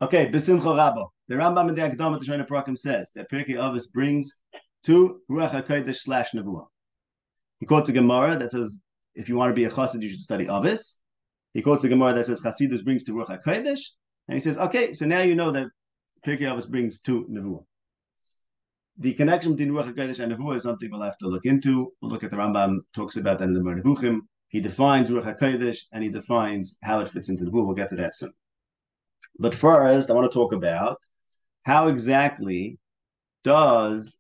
Okay, Besimcha Rabba. The Rambam in the Akdama to Shemona Perakim says that Pirkei Avos brings to Ruach HaKodesh slash Nevuah. He quotes a Gemara that says, if you want to be a chassid, you should study Avos. He quotes a Gemara that says, Chasidus brings to Ruach HaKodesh. And he says, okay, so now you know that Pirkei Avos brings to Nevuah. The connection between Ruach HaKodesh and Nevuah is something we'll have to look into. We'll look at the Rambam, talks about that in the Nevuchim. He defines Ruach HaKodesh and he defines how it fits into Nevuah. We'll get to that soon. But first, I want to talk about how exactly does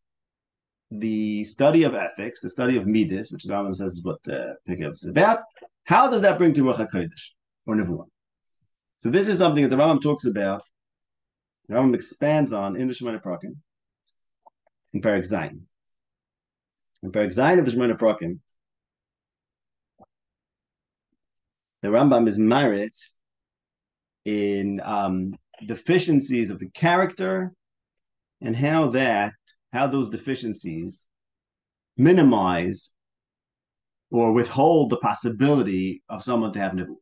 the study of ethics, the study of midas, which the Rambam says is what Pirkei is about, how does that bring to Ruach HaKodesh or Nevuah? So this is something that the Rambam talks about, the Rambam expands on in the Shemona Perakim, in Perak Zayin. In Perak Zayin of the Shemona Perakim, the Rambam is married in deficiencies of the character and how those deficiencies minimize or withhold the possibility of someone to have nevuah.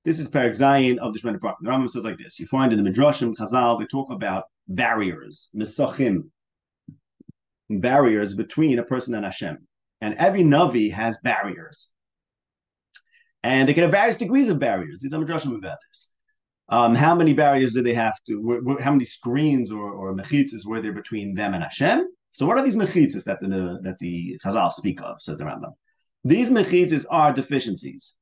This is Perak Zayin of the Shemona Perakim. The Rambam says like this. You find in the Midrashim, Chazal, they talk about barriers, misachim, barriers between a person and Hashem. And every Navi has barriers. And they can have various degrees of barriers. These are Midrashim about this. How many barriers do they have to? How many screens or mechitzas were there between them and Hashem? So, what are these mechitzas that the Chazal speak of? Says the Rambam. These mechitzas are deficiencies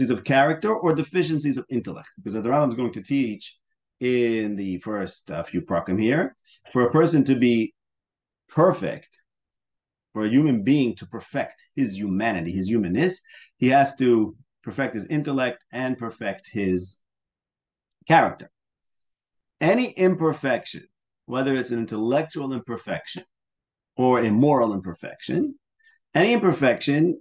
of character or deficiencies of intellect. Because as the Rambam is going to teach in the first few prakim here, for a person to be perfect, for a human being to perfect his humanity, his humanness, he has to perfect his intellect and perfect his character. Any imperfection, whether it's an intellectual imperfection or a moral imperfection, any imperfection,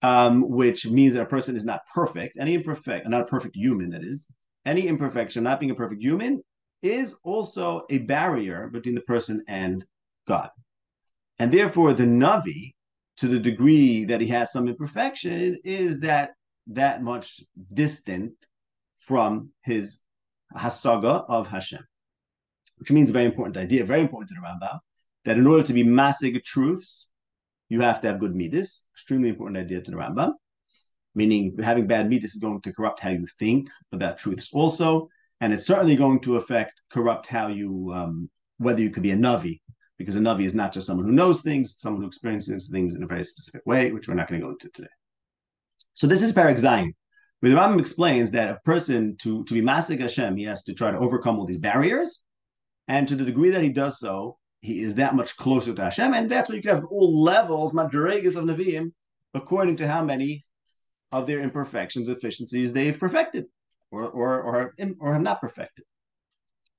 which means that a person is not perfect, not a perfect human, that is, any imperfection, not being a perfect human, is also a barrier between the person and God. And therefore, the Navi, to the degree that he has some imperfection, is that much distant from his hasaga of Hashem, which means a very important idea, very important to the Rambam, that in order to be masig truths, you have to have good midas. Extremely important idea to the Rambam, meaning having bad midas is going to corrupt how you think about truths also, and it's certainly going to corrupt how you, whether you could be a Navi, because a Navi is not just someone who knows things, someone who experiences things in a very specific way, which we're not going to go into today. So this is Perak Zayin, where the Rambam explains that a person, to be masig Hashem, he has to try to overcome all these barriers, and to the degree that he does so, he is that much closer to Hashem, and that's why you can have all levels, madregas of Nevi'im, according to how many of their imperfections, deficiencies they've perfected, or have not perfected.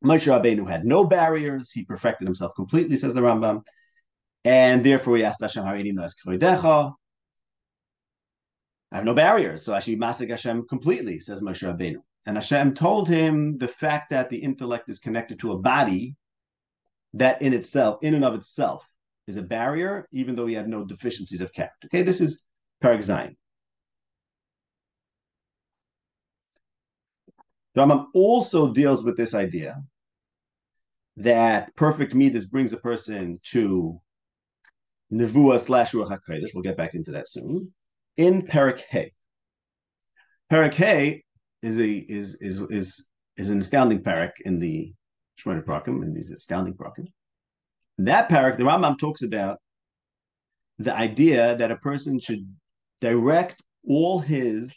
Moshe Rabbeinu had no barriers; he perfected himself completely, says the Rambam, and therefore he asked Hashem, "Harini noas kvodecha." I have no barriers, so I should be masig Hashem completely, says Moshe Rabbeinu. And Hashem told him the fact that the intellect is connected to a body, that in and of itself, is a barrier, even though he had no deficiencies of character. Okay, this is Perak Zayin. The Rambam also deals with this idea that perfect midas brings a person to Nevuah / Ruach HaKodesh. We'll get back into that soon. In Perak Hey. Perak Hey is an astounding parak in the Shemona Perakim, in these astounding Perakim. In that parak, the Rambam talks about the idea that a person should direct all the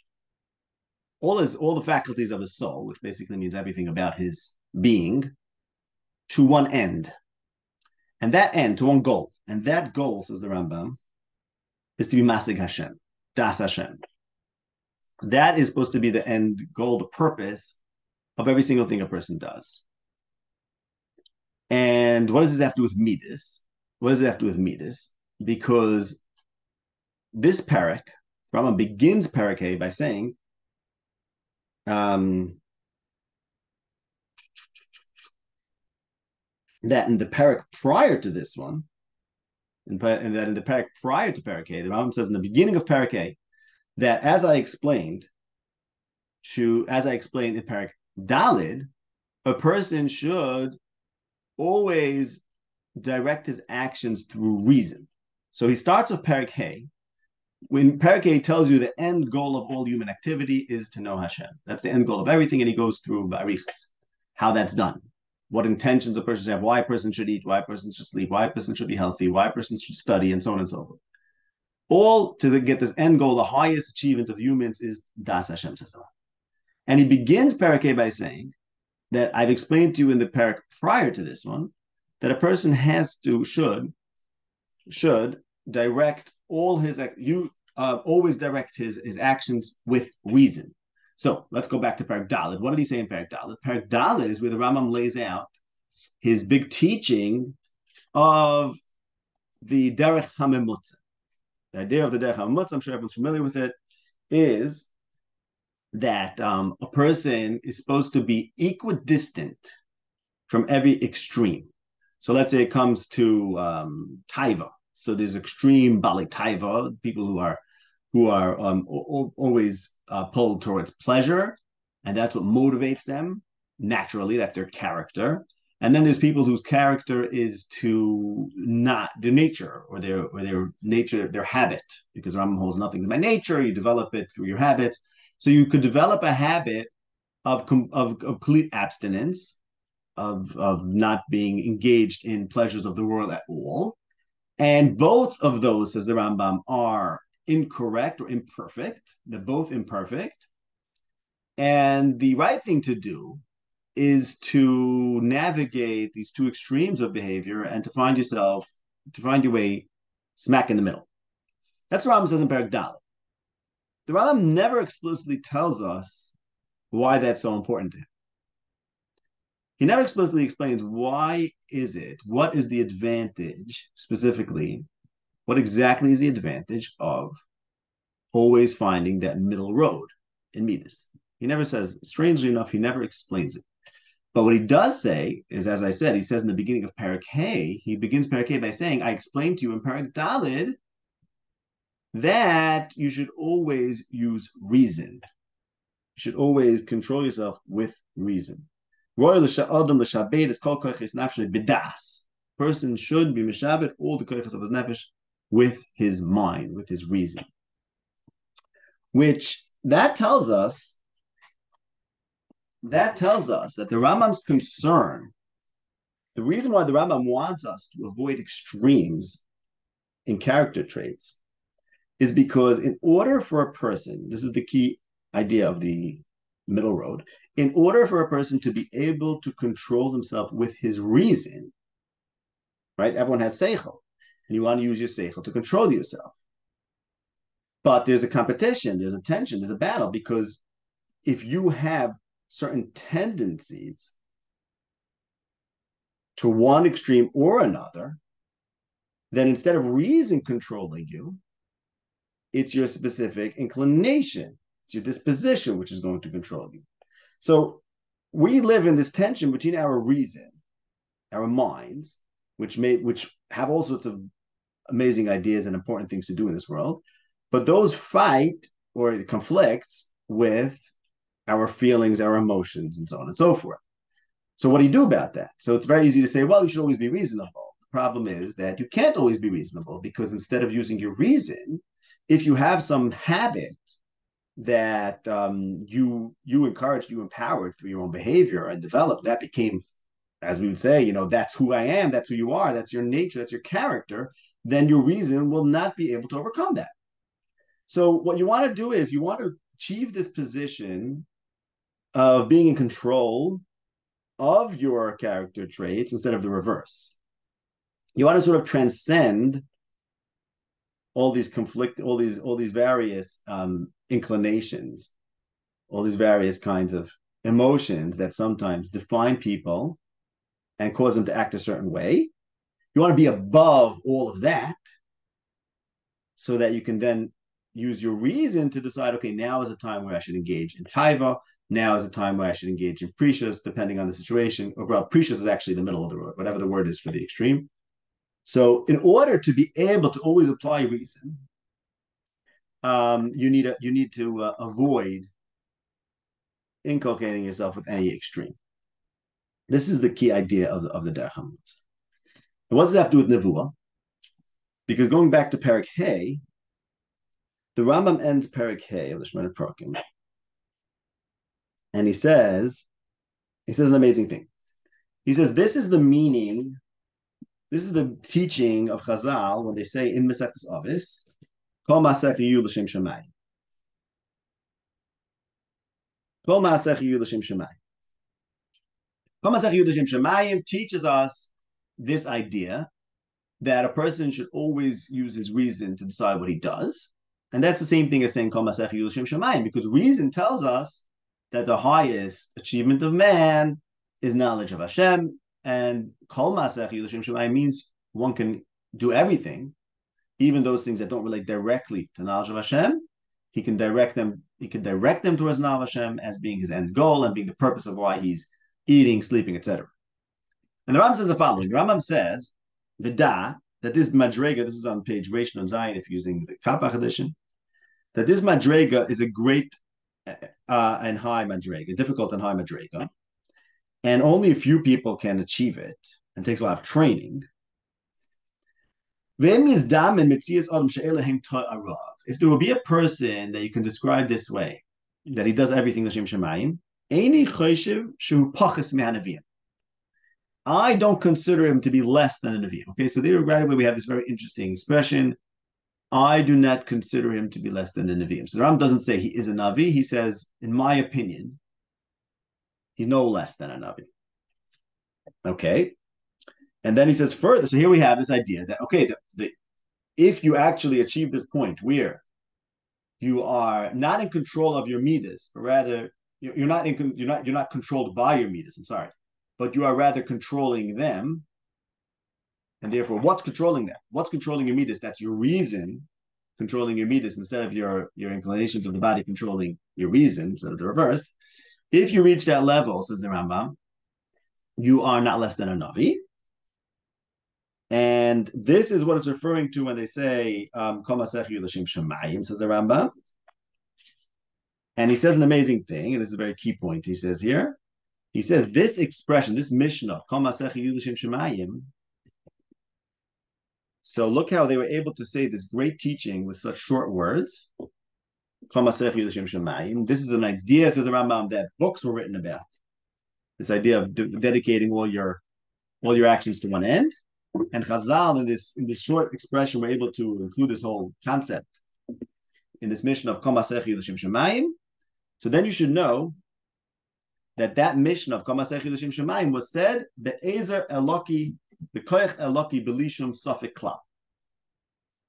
faculties of his soul, which basically means everything about his being, to one end. And that end, to one goal. And that goal, says the Rambam, is to be masig Hashem, das Hashem. That is supposed to be the end goal, the purpose of every single thing a person does. And what does this have to do with midas? What does it have to do with midas? Because this parak, Rambam begins Perak Hey by saying, that in the parak prior to this one, and that in the parak prior to Perak Hey, the Rambam says in the beginning of Perak Hey, that as I explained in Perak Dalid, a person should always direct his actions through reason. So he starts with Perakim. When Perakim tells you the end goal of all human activity is to know Hashem. That's the end goal of everything, and he goes through Barichas, how that's done, what intentions a person should have, why a person should eat, why a person should sleep, why a person should be healthy, why a person should study, and so on and so forth. All to get this end goal, the highest achievement of humans is Das Hashem, says the Rambam. And he begins Perakim by saying that I've explained to you in the parak prior to this one, that a person should direct all his always direct his actions with reason. So let's go back to Parak Dalet. What did he say in Parak Dalet? Parak Dalet is where the Rambam lays out his big teaching of the Derech HaMemutza. The idea of the Derech HaMemutza, I'm sure everyone's familiar with it, is that a person is supposed to be equidistant from every extreme. So let's say it comes to taiva. So there's extreme bali taiva, people who are always pulled towards pleasure, and that's what motivates them naturally. That's their character. And then there's people whose character is to not their nature or their nature, their habit, because Rambam holds nothing is by nature. You develop it through your habits. So you could develop a habit of complete abstinence, of not being engaged in pleasures of the world at all. And both of those, says the Rambam, are incorrect or imperfect. They're both imperfect. And the right thing to do is to navigate these two extremes of behavior and to find your way smack in the middle. That's what Rambam says in Parak Dalet. The Rambam never explicitly tells us why that's so important to him. He never explicitly explains what is the advantage specifically, what exactly is the advantage of always finding that middle road in Midas. He never says, strangely enough, he never explains it. But what he does say is, as I said, he says in the beginning of Parak Hey, he begins Parak Hey by saying, I explained to you in Parak Dalid that you should always use reason. You should always control yourself with reason. Person should be mishabed all the koiches of his nefesh with his mind, with his reason. Which that tells us that the Rambam's concern, the reason why the Rambam wants us to avoid extremes in character traits, is because in order for a person, this is the key idea of the middle road, in order for a person to be able to control himself with his reason, right? Everyone has seichel, and you want to use your seichel to control yourself. But there's a competition, there's a tension, there's a battle, because if you have certain tendencies to one extreme or another, then instead of reason controlling you, it's your specific inclination, it's your disposition which is going to control you. So we live in this tension between our reason, our minds, which have all sorts of amazing ideas and important things to do in this world, but those fight or conflicts with our feelings, our emotions, and so on and so forth. So what do you do about that? So it's very easy to say, well, you should always be reasonable. The problem is that you can't always be reasonable, because instead of using your reason, if you have some habit that you encouraged, you empowered through your own behavior and developed, that became, as we would say, that's who I am, that's who you are, that's your nature, that's your character, then your reason will not be able to overcome that. So what you want to do is you want to achieve this position of being in control of your character traits instead of the reverse. You want to sort of transcend all these various inclinations, all these various kinds of emotions that sometimes define people and cause them to act a certain way. You want to be above all of that so that you can then use your reason to decide, okay, now is a time where I should engage in taiva. Now is a time where I should engage in precious, depending on the situation. Or, well, precious is actually the middle of the road, whatever the word is for the extreme. So in order to be able to always apply reason, you need to avoid inculcating yourself with any extreme. This is the key idea of the Derech HaMitzvah. What does it have to do with Nevuah? Because going back to Perak Hey, the Rambam ends Perak Hey of the Shemona Perakim, and he says an amazing thing. He says, this is the meaning, this is the teaching of Chazal when they say in Mesechtes Avos, Kol Ma'asech Yiyu L'Shem Shamayim. Kol Ma'asech Yiyu L'Shem Shamayim. Kol Ma'asech Yiyu L'Shem Shamayim teaches us this idea that a person should always use his reason to decide what he does. And that's the same thing as saying Kol Ma'asech Yiyu L'Shem Shamayim, because reason tells us that the highest achievement of man is knowledge of Hashem, and Kol Ma'asech Yiyu L'Shem Shamayim means one can do everything, even those things that don't relate directly to knowledge of Hashem. He can direct them towards knowledge of Hashem as being his end goal and being the purpose of why he's eating, sleeping, etc. And the Rambam says the following. The Rambam says, that this Madrega, this is on page Reish Nun Zayin if using the Kapach edition, that this Madrega is a great and high Madrega, difficult and high Madrega, and only a few people can achieve it, and takes a lot of training. If there will be a person that you can describe this way, that he does everything l'shem shamayim, I don't consider him to be less than a Nevi'im. Okay, so there right away we have this very interesting expression. I do not consider him to be less than a Nevi'im. So the Ram doesn't say he is a Navi. He says, in my opinion, he's no less than a Navi. Okay. And then he says further, so here we have this idea that, okay, if you actually achieve this point where you are not in control of your midas, but rather you're not controlled by your midas, I'm sorry, but you are rather controlling them. And therefore, what's controlling them? What's controlling your midas? That's your reason controlling your midas instead of your inclinations of the body controlling your reason, instead of the reverse. If you reach that level, says the Rambam, you are not less than a Navi. And this is what it's referring to when they say, Kol Ma'asech Yiyu L'Shem Shamayim, says the Rambam. And he says an amazing thing, and this is a very key point he says here. He says this expression, this Mishnah, Kol Ma'asech Yiyu L'Shem Shamayim. So look how they were able to say this great teaching with such short words. Kol Ma'asech Yiyu L'Shem Shamayim. This is an idea, says the Rambam, that books were written about. This idea of dedicating all your actions to one end. And Chazal, in this short expression, we're able to include this whole concept in this mission of Kol Ma'asech Yiyu L'Shem Shamayim. So then you should know that mission of Kol Ma'asech Yiyu L'Shem Shamayim was said be'ezer eloki b'koyach eloki b'lishum safek klal.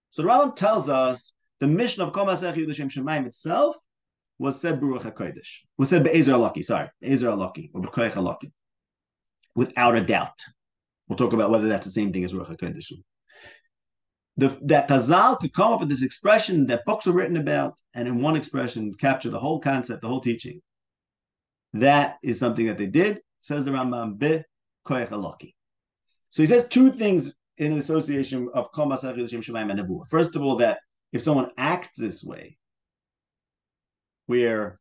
So the Rambam tells us the mission of Kol Ma'asech Yiyu L'Shem Shamayim itself was said Baruch HaKodesh, was said be'ezer eloki, or b'koyach eloki, without a doubt. We'll talk about whether that's the same thing as Ruach HaKodesh. That Chazal could come up with this expression that books are written about, and in one expression capture the whole concept, the whole teaching. That is something that they did, says the Rambam, be koyach eloki. So he says two things in association of Kol Ma'asech Yiyu L'Shem Shamayim and Nevuah. First of all, that if someone acts this way, where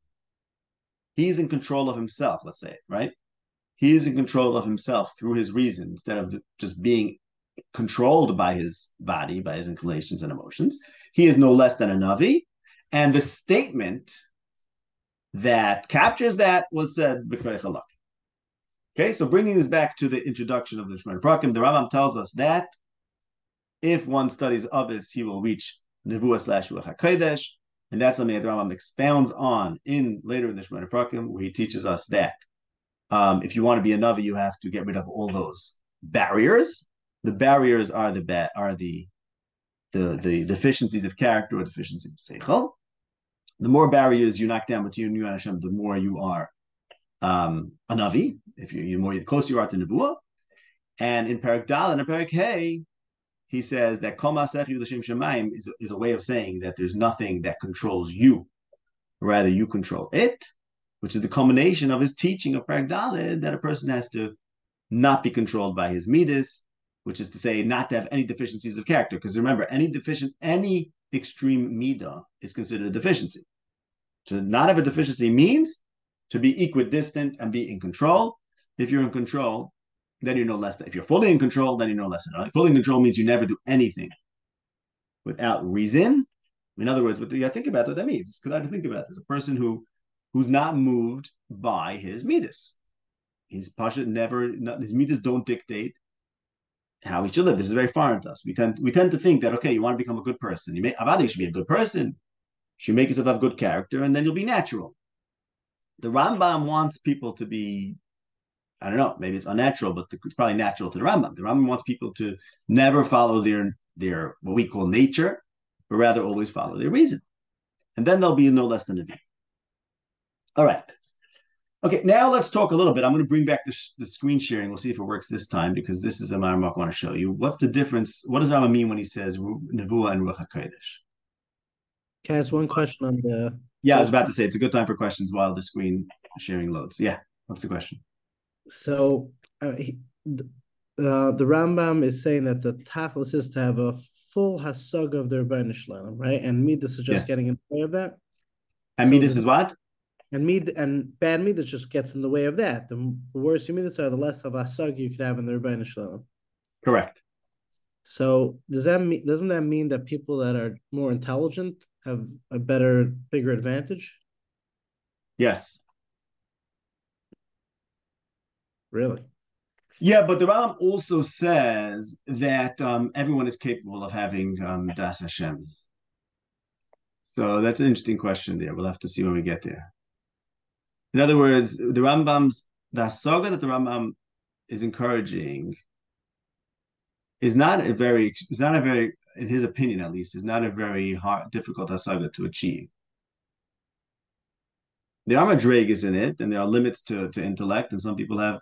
he's in control of himself, let's say, right? He is in control of himself through his reason instead of just being controlled by his body, by his inclinations and emotions. He is no less than a Navi. And the statement that captures that was said, okay, so bringing this back to the introduction of the Shemona Perakim, the Rambam tells us that if one studies Avos, he will reach Nevuah / Ruach HaKodesh. And that's something that the Rambam expounds on later in the Shemona Perakim, where he teaches us that if you want to be a Navi, you have to get rid of all those barriers. The barriers are the deficiencies of character or deficiencies of seichel. The more barriers you knock down between you and Hashem, the more you are a Navi. If the closer you are to Nevuah. And in Perak Dal and in Perak Hey, he says that Kol Ma'asech Yiyu L'Shem Shamayim is a way of saying that there's nothing that controls you, rather you control it, which is the culmination of his teaching of Perak Daled, that a person has to not be controlled by his midas, which is to say not to have any deficiencies of character. Because remember, any extreme midah is considered a deficiency. To not have a deficiency means to be equidistant and be in control. If you're in control, then you know less. If you're fully in control, then you know less. Fully in control means you never do anything without reason. In other words, what you got to think about what that means. It's good to think about this. A person who's not moved by his midas. His pasha never. His midas don't dictate how he should live. This is very foreign to us. We tend to think that okay, you want to become a good person. You should be a good person. You should make yourself have good character, and then you'll be natural. The Rambam wants people to be, I don't know, maybe it's unnatural, but it's probably natural to the Rambam. The Rambam wants people to never follow their what we call nature, but rather always follow their reason. And then they'll be no less than a bee. All right. Okay, now let's talk a little bit. I'm going to bring back the screen sharing. We'll see if it works this time because this is a matter I want to show you. What's the difference? What does Rambam mean when he says Nevuah and Ruach HaKodesh? Can I ask one question on the Yeah, I was first? about to say it's a good time for questions while the screen sharing loads. Yeah, what's the question? So the Rambam is saying that the tachlis is to have a full hasag of their Rebbeinu Shalom, right? And midas is just Yes. getting in the way of that. And So Midas is what? and bad midas just gets in the way of that. The worse your midas are, the less of hasag you could have in the Rebbeinu Shalom. Correct. So doesn't that mean that people that are more intelligent have a bigger advantage? Yes. Really? Yeah, but the Rambam also says that everyone is capable of having Das Hashem. So that's an interesting question there. We'll have to see when we get there. In other words, the saga that the Rambam is encouraging is not a very, in his opinion at least, is not a very difficult hasaga to achieve. There are madrigas in it, and there are limits to intellect, and some people have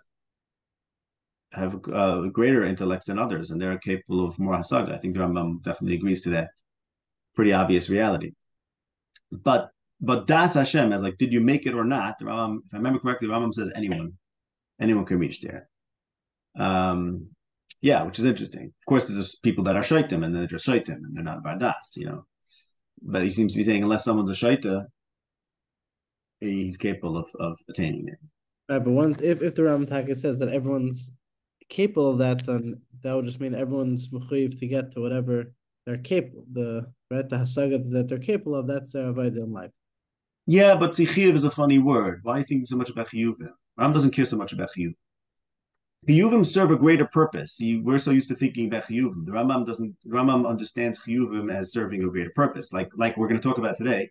greater intellects than others, and they're capable of more hasaga. I think the Rambam definitely agrees to that pretty obvious reality. But Das Hashem, as like, did you make it or not? The Rambam, if I remember correctly, the Rambam says anyone can reach there. Yeah, which is interesting. Of course, there's just people that are shaitim and they're just shaitim and they're not bardas. But he seems to be saying unless someone's a shaita, he's capable of attaining it. Right, but once if the Rambam Taka says that everyone's capable of that, then that would just mean everyone's mechuyev to get to whatever they're capable. The hasaga that they're capable of, that's their avodah in life. Yeah, but tzchiv is a funny word. Why do you think so much about chiyuvim? Ram doesn't care so much about chiyuvim. Chiyuvim serve a greater purpose. We're so used to thinking about chiyuvim. The Rambam doesn't. The Rambam understands chiyuvim as serving a greater purpose. Like we're going to talk about today,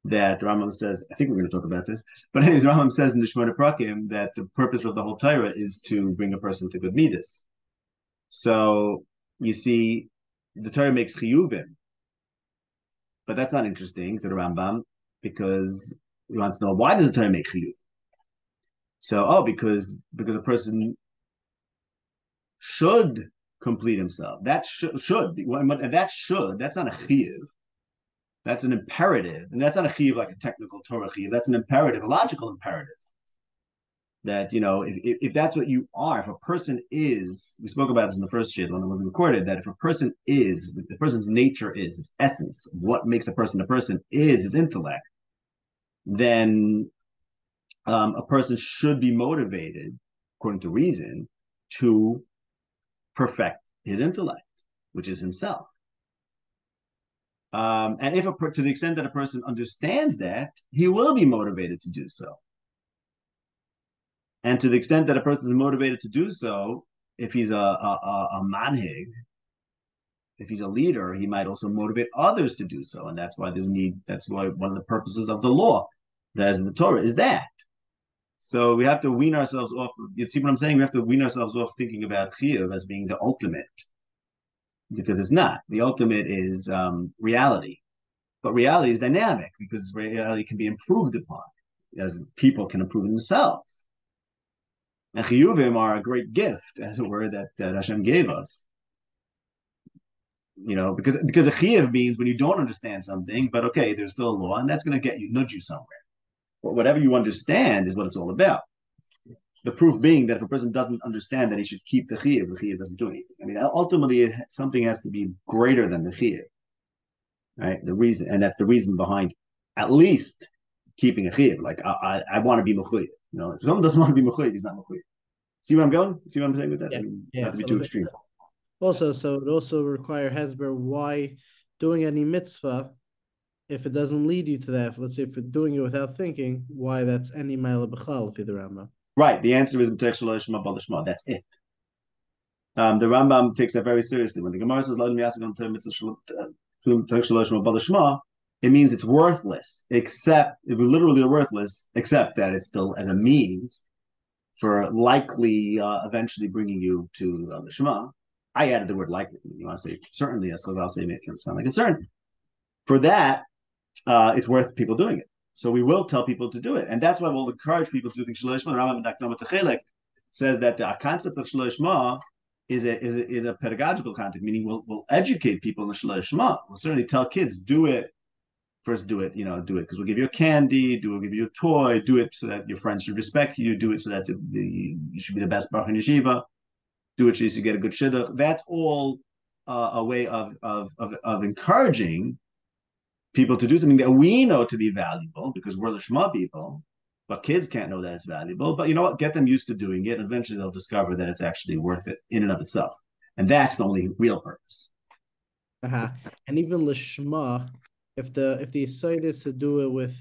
that the Rambam says. I think we're going to talk about this. But anyways, the Rambam says in the Shemona Perakim that the purpose of the whole Torah is to bring a person to good midas. So you see, the Torah makes chiyuvim, but that's not interesting to the Rambam because he wants to know why does the Torah make chiyuv. So because a person should complete himself. That should be, and that's not a chiyuv. That's an imperative, and that's not a chiyuv like a technical Torah chiyuv. That's an imperative, a logical imperative. That if that's what you are, if a person is, we spoke about this in the first shit when we recorded that if a person is, the person's nature is, its essence, what makes a person is his intellect, then a person should be motivated, according to reason, to perfect his intellect, which is himself. And to the extent that a person understands that, he will be motivated to do so. And to the extent that a person is motivated to do so, if he's a manhig, if he's a leader, he might also motivate others to do so. And that's why that's why one of the purposes of the law, that is in the Torah, is that. So we have to wean ourselves off. You see what I'm saying? We have to wean ourselves off thinking about chiyuv as being the ultimate, because it's not. The ultimate is reality, but reality is dynamic because reality can be improved upon, as people can improve themselves. And chiyuvim are a great gift, as it were, that Hashem gave us. Because a chiyuv means when you don't understand something, but okay, there's still a law, and that's going to nudge you somewhere. But whatever you understand is what it's all about. The proof being that if a person doesn't understand that he should keep the chiyuv doesn't do anything. I mean, ultimately, something has to be greater than the chiyuv, right? The reason, and that's the reason behind at least keeping a chiyuv. Like I want to be mechuyev. If someone doesn't want to be mechuyev, he's not mechuyev. See where I'm going? See what I'm saying with that? I Yeah, mean, yeah. not to be So too if it, extreme. also, so it also require hesber why doing any mitzvah, if it doesn't lead you to that, let's say if you're doing it without thinking, why that's any mile b'chal if the Rambam. Right. The answer is that's it. The Rambam takes that very seriously. When the Gemara says it means it's worthless, except it was literally worthless, except that it's still as a means for likely eventually bringing you to the Shema. I added the word likely. You want to say certainly, as Chazal say, make it sound like it's certain. For that, it's worth people doing it. So we will tell people to do it, and that's why we'll encourage people to do things. Shelo Shema. Rambam Techelek says that the concept of Shelo Shema is a pedagogical concept, meaning we'll educate people in the Shelo Shema. We'll certainly tell kids do it. First, do it, do it because we'll give you a candy, we'll give you a toy, do it so that your friends should respect you, do it so that you should be the best baruch in yeshiva, do it so you should get a good shidduch. That's all a way of encouraging people to do something that we know to be valuable because we're the Shema people, but kids can't know that it's valuable. But you know what? Get them used to doing it. And eventually they'll discover that it's actually worth it in and of itself. And that's the only real purpose. Uh-huh. And even lishma, if the side is to do it with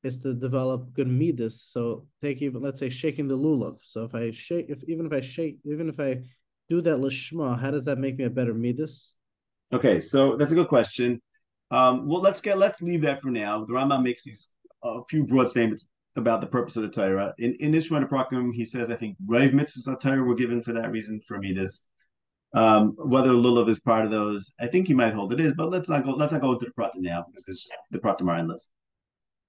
is to develop good midas. So take even let's say shaking the lulav. So if I shake, even if I do that lishma, how does that make me a better midas? Okay, so that's a good question. Well, let's leave that for now. The Rambam makes these a few broad statements about the purpose of the Torah. In his Shemona Perakim, he says, I think Rav mitzvahs of Torah were given for that reason for midas. Whether lulav is part of those, I think he might hold it is, but let's not go into the prata now because the pratim are endless.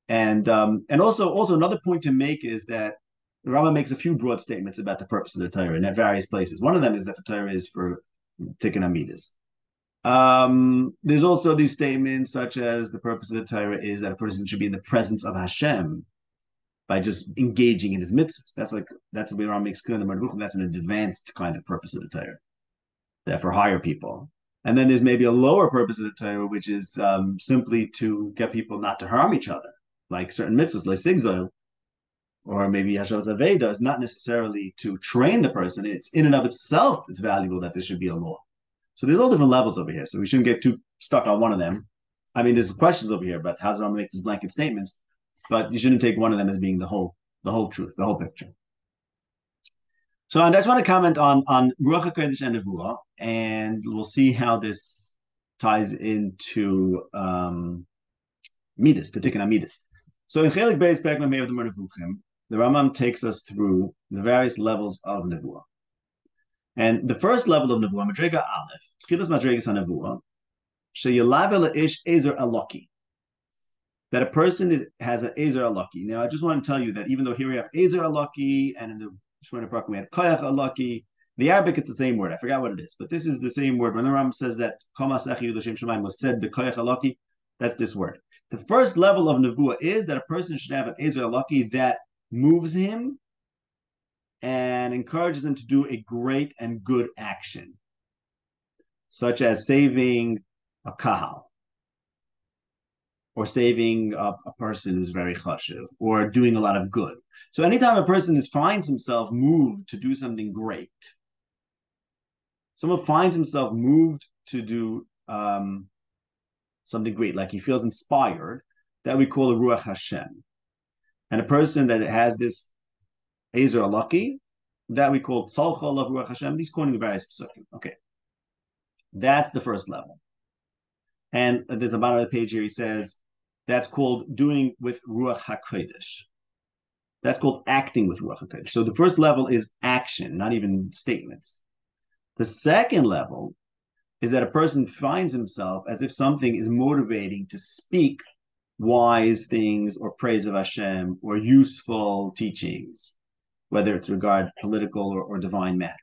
And also another point to make is that the Rambam makes a few broad statements about the purpose of the Torah in various places. One of them is that the Torah is for tikkun amidas. There's also these statements such as the purpose of the Torah is that a person should be in the presence of Hashem by just engaging in his mitzvahs. That's the way Rambam makes clear in the Marduchim. That's an advanced kind of purpose of the Torah. That for higher people. And then there's maybe a lower purpose of the Torah, which is simply to get people not to harm each other, like certain mitzvahs, like sigzol, or maybe Hashavas Aveda is not necessarily to train the person. It's in and of itself, it's valuable that there should be a law. So there's all different levels over here. So we shouldn't get too stuck on one of them. I mean, there's questions over here about how does Rambam make these blanket statements, but you shouldn't take one of them as being the whole truth, the whole picture. So I just want to comment on Ruach HaKodesh and Nevuah, and we'll see how this ties into Midas, the Tikkun HaMidas. So in Chelik Beis Perek Mem of the Nevuchim, the Rambam takes us through the various levels of Nevuah. And the first level of Nevuah, Madrega Aleph, Tchilas Madregas HaNevuah, Sheyelav Ish Ezer Eloki, that a person has an Ezer Eloki. Now, I just want to tell you that even though here we have Ezer Eloki, and in the Shemona Perakim we had Koyach Eloki, the Arabic it's the same word. I forgot what it is, but this is the same word. When the Rambam says that Komas Echi L'Shem Shemaim was said the Koyach Eloki, that's this word. The first level of Nevuah is that a person should have an Ezer Eloki that moves him and encourages him to do a great and good action, such as saving a kahal, or saving a person who's very chashuv, or doing a lot of good. So anytime a person finds himself moved to do something great, someone finds himself moved to do something great, like he feels inspired, that we call a Ruach Hashem. And a person that has this Ezer Alaki, that we call Tzalchol of Ruach Hashem. These quoting the various psukim. Okay. That's the first level. And there's a bottom of the page here, he says, that's called doing with Ruach HaKodesh. That's called acting with Ruach HaKodesh. So the first level is action, not even statements. The second level is that a person finds himself as if something is motivating to speak wise things or praise of Hashem or useful teachings, whether it's regard political or divine matters.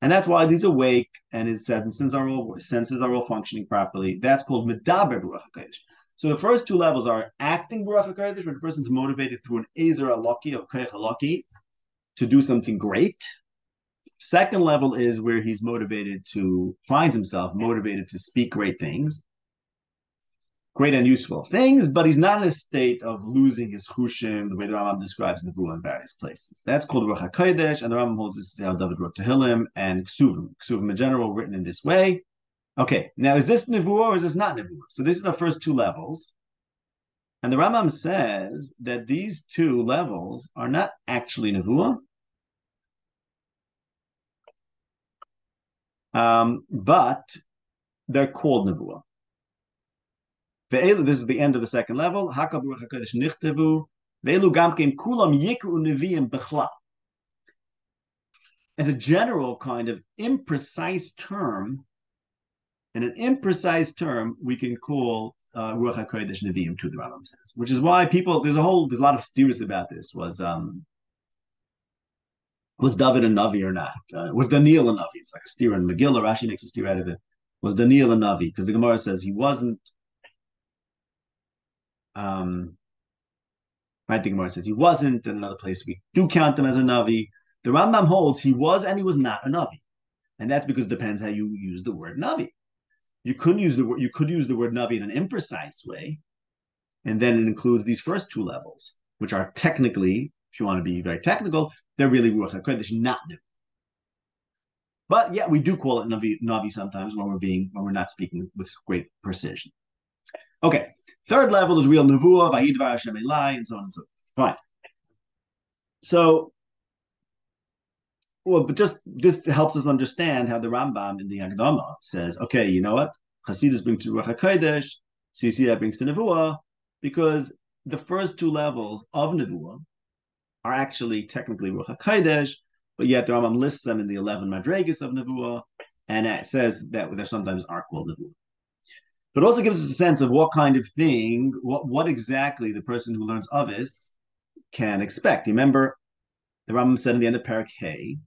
And that's why he's awake and his senses are all functioning properly. That's called Medaber Ruach HaKodesh. So the first two levels are acting Ruach HaKodesh, where the person's motivated through an Ezer Alaki, or Koyach Alaki, to do something great. Second level is where he's finds himself motivated to speak great things. great and useful things, but he's not in a state of losing his chushim, the way the Rambam describes Nevuah in various places. That's called Ruach HaKodesh, and the Rambam holds this is how David wrote Tehillim and Ksuvim. Ksuvim in general, written in this way. Okay, now is this Nevuah or is this not Nevuah? So this is the first two levels. And the Rambam says that these two levels are not actually Nevuah, but they're called Nevuah. This is the end of the second level. As a general kind of imprecise term, in an imprecise term, we can call Ruach HaKodesh Nevi'im to the Rambam says, which is why people, there's a lot of theories about this. Was David a Navi or not? Was Daniel a Navi? It's like a steer in Megillah. Rashi makes a steer out of it. Was Daniel a Navi? Because the Gemara says he wasn't. Right, the Gemara says he wasn't. In another place, we do count him as a Navi. The Rambam holds he was and he was not a Navi, and that's because it depends how you use the word Navi. You could use the word Navi in an imprecise way, and then it includes these first two levels, which are technically, if you want to be very technical, they're really Ruach HaKodesh, not Navi. But yeah, we do call it Navi sometimes when we're not speaking with great precision. Okay, third level is real Nevuah, Vayidvar Hashem Elai, and so on and so forth. Fine. So, but just this helps us understand how the Rambam in the Hagdama says, okay, you know what? Hasidus brings to Ruach HaKodesh, so you see that brings to Nevuah, because the first two levels of Nevuah are actually technically Ruach HaKodesh, but yet the Rambam lists them in the 11 Madregas of Nevuah, and it says that they sometimes are called Nevuah. But also gives us a sense of what kind of thing, what exactly the person who learns Avis can expect. You remember, the Rambam said in the end of Perakim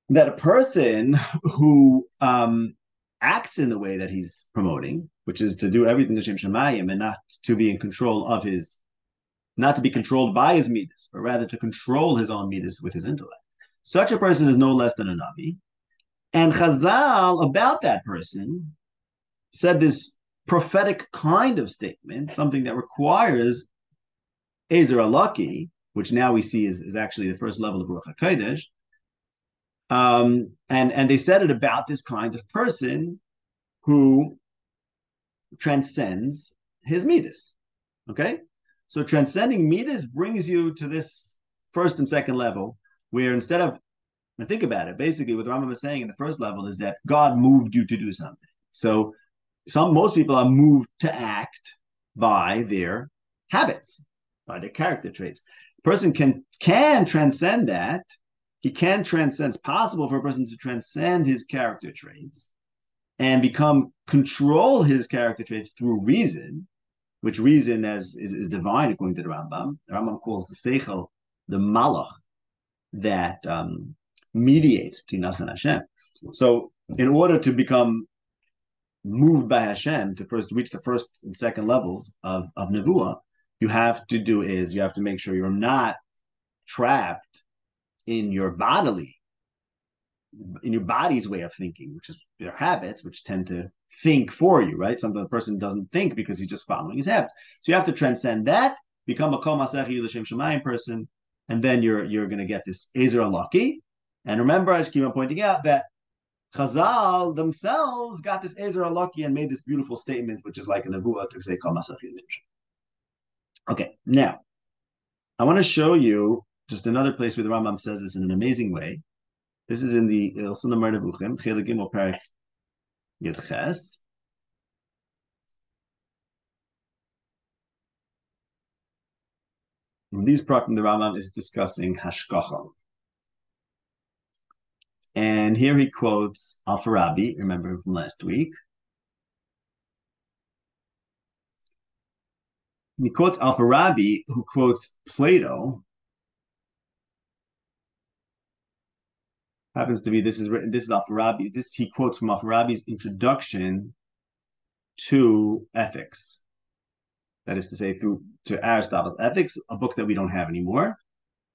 that a person who acts in the way that he's promoting, which is to do everything L'Shem Shemayim and not to be in control of not to be controlled by his midas, but rather to control his own midas with his intellect. Such a person is no less than a Navi. And Chazal, about that person, said this prophetic kind of statement, something that requires Ezer Alaki, which now we see is actually the first level of Ruach HaKodesh. And they said it about this kind of person who transcends his midas. Okay? So transcending midas brings you to this first and second level, where instead of, and think about it, basically what the Rambam is saying in the first level is that God moved you to do something. So most people are moved to act by their habits, by their character traits. A person can transcend that. He can transcend. It's possible for a person to transcend his character traits and control his character traits through reason, which reason is divine according to the Rambam. The Rambam calls the seichel the malach that mediates between us and Hashem. So in order to become moved by Hashem to first reach the first and second levels of Nevuah, you have to make sure you're not trapped in your body's way of thinking, which is their habits, which tend to think for you, right? Sometimes a person doesn't think because he's just following his habits. So you have to transcend that, become a Kol Masechi L'Shem Shemayim person, and then you're going to get this Ezer Alaki. And remember, I just keep on pointing out that Chazal themselves got this Ezer Alaki and made this beautiful statement, which is like a Nevuah to say Kol Masechi L'Shem Shemayim. Okay, now I want to show you just another place where the Rambam says this in an amazing way. This is in the Ilsun Nevuchim, Chelik Gimel Perak Yud Ches. In these Perakim, the Rambam is discussing Hashgacha. And here he quotes Al-Farabi, remember him from last week. He quotes Al-Farabi, who quotes Plato. Happens to be, this is Al-Farabi. He quotes from Al-Farabi's introduction to ethics. That is to say, to Aristotle's Ethics, a book that we don't have anymore,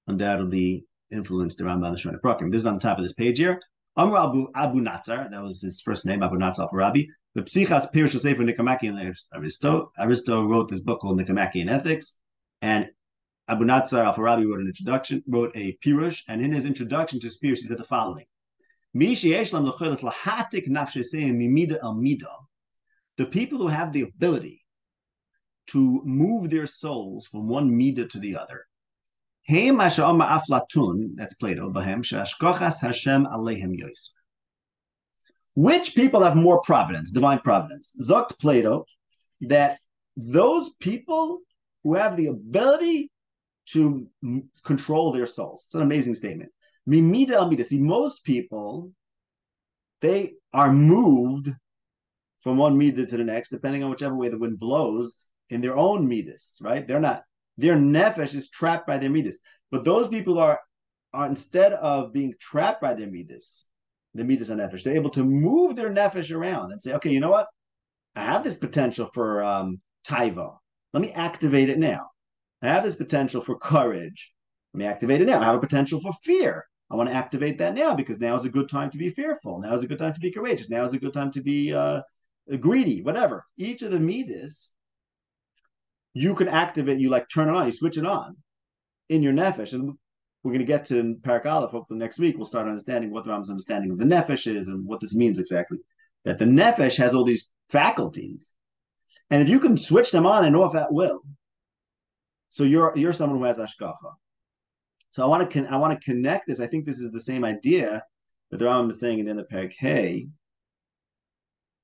undoubtedly influenced the Rambam and the Shemona Perakim. This is on the top of this page here. Amr Abu Natsar, that was his first name, Abu Natsar Al-Farabi. The Psichas Pirush Sefer Nicomachean Aristo. Aristo wrote this book called Nicomachean Ethics, and Abu Natsar Al-Farabi wrote a Pirush, and in his introduction to his Pirush, he said the following: the people who have the ability to move their souls from one midah to the other. That's Plato. Which people have more providence, divine providence? Zokt Plato, that those people who have the ability to control their souls. It's an amazing statement. Mimida amida. See, most people, they are moved from one midah to the next, depending on whichever way the wind blows in their own midas, right? They're not, their nefesh is trapped by their midas. But those people are instead of being trapped by their midas, the midas and nefesh, they're able to move their nefesh around and say, okay, you know what? I have this potential for taiva. Let me activate it now. I have this potential for courage. Let me activate it now. I have a potential for fear. I want to activate that now because now is a good time to be fearful. Now is a good time to be courageous. Now is a good time to be greedy, whatever. Each of the midas, you can activate, you like turn it on, you switch it on in your nefesh. And we're going to get to Parak Aleph, hopefully next week, we'll start understanding what the Rambam's understanding of the nefesh is and what this means exactly. That the nefesh has all these faculties. And if you can switch them on and off at will, so you're someone who has ashkafa. So I want to connect this. I think this is the same idea that the Rambam is saying in the end of Parak Hey,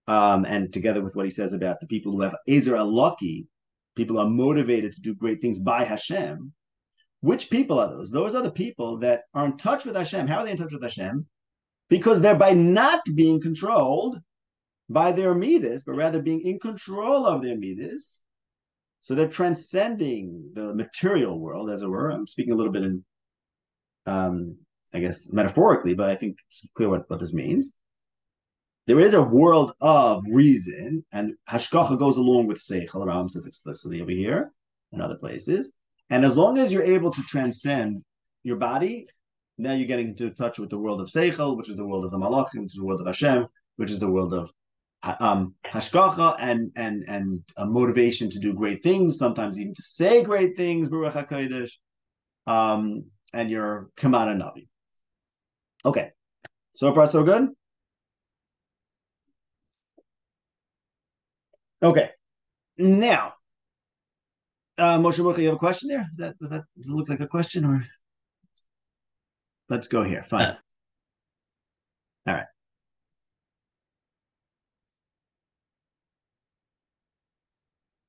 and together with what he says about the people who have Ezer Alaki, people who are motivated to do great things by Hashem. Which people are those? Those are the people that are in touch with Hashem. How are they in touch with Hashem? Because they're by not being controlled by their midas, but rather being in control of their midas. So they're transcending the material world, as it were. I'm speaking a little bit in, I guess, metaphorically, but I think it's clear what this means. There is a world of reason, and hashkacha goes along with seichel. Rambam says explicitly over here and other places. And as long as you're able to transcend your body, now you're getting into touch with the world of seichel, which is the world of the malachim, which is the world of Hashem, which is the world of hashkacha and a motivation to do great things, sometimes even to say great things, Baruch HaKodesh, and your Kamana Navi. Okay, so far so good? Okay, now, Moshe Baruch, you have a question there? Does it look like a question, or let's go here? Fine. All right.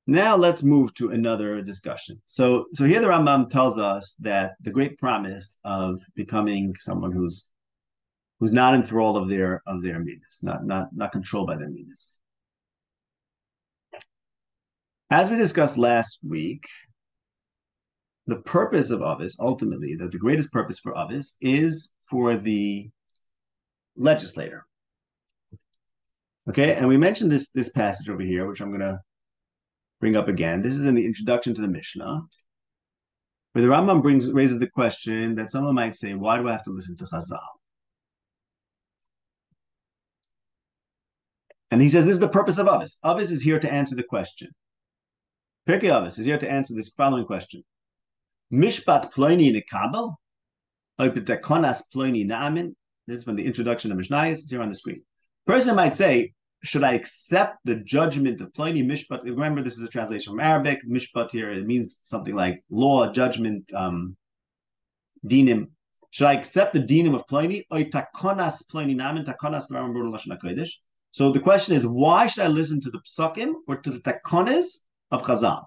Now let's move to another discussion. So here the Rambam tells us that the great promise of becoming someone who's not enthralled of their midas, not controlled by their midas. As we discussed last week, the purpose of Avis, ultimately, that the greatest purpose for Avis is for the legislator. Okay, and we mentioned this passage over here, which I'm going to bring up again. This is in the introduction to the Mishnah, where the Rambam raises the question that someone might say, why do I have to listen to Chazal? And he says, this is the purpose of Avis. Avis is here to answer the question. Pirkei Avis is here to answer this following question. Mishpat ploini nekabel, oipetakonas ploini naamin. This is from the introduction of Mishnayos. It's here on the screen. Person might say, should I accept the judgment of Pliny Mishpat? Remember, this is a translation from Arabic. Mishpat here, it means something like law, judgment, dinim. Should I accept the dinim of Pliny? Takonas Pliny namin, takonas Rambam wrote in Lashon HaKodesh. So the question is, why should I listen to the psukim or to the takonas of Chazal?